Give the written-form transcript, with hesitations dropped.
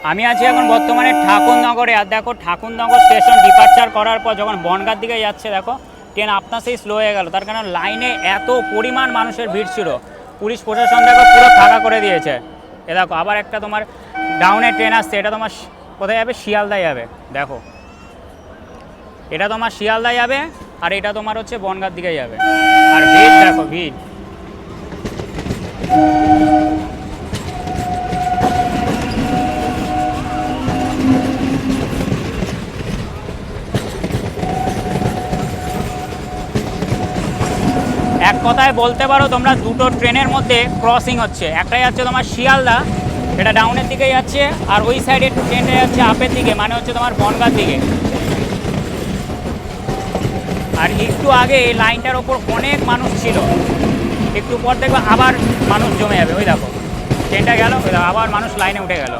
আমি আছি এখন বর্তমানে ঠাকুরনগরে। আর দেখো ঠাকুরনগর স্টেশন ডিপার্চার করার পর যখন বনগাঁর দিকে যাচ্ছে, দেখো ট্রেন আপনার সেই স্লো হয়ে গেল। তার কারণ লাইনে এত পরিমাণ মানুষের ভিড় ছিল, পুলিশ প্রশাসন দেখো পুরো ফাঁকা করে দিয়েছে। এ দেখো আবার একটা তোমার ডাউনের ট্রেন আসছে, এটা তোমার কোথায় যাবে? শিয়ালদায় যাবে। দেখো এটা তোমার শিয়ালদায় যাবে, আর এটা তোমার হচ্ছে বনগাঁর দিকে যাবে। আর ভিড় দেখো, ভিড়। এক কথায় বলতে পারো তোমরা দুটো ট্রেনের মধ্যে ক্রসিং হচ্ছে। একটাই যাচ্ছে তোমার শিয়ালদা, এটা ডাউনের দিকে যাচ্ছে, আর ওই সাইডে ট্রেনটা যাচ্ছে আপের দিকে, মানে হচ্ছে তোমার বনগাঁর দিকে। আর একটু আগে এই লাইনটার ওপর অনেক মানুষ ছিল, একটু পর দেখবে আবার মানুষ জমে যাবে। ওই দেখো ট্রেনটা গেল, আবার মানুষ লাইনে উঠে গেল।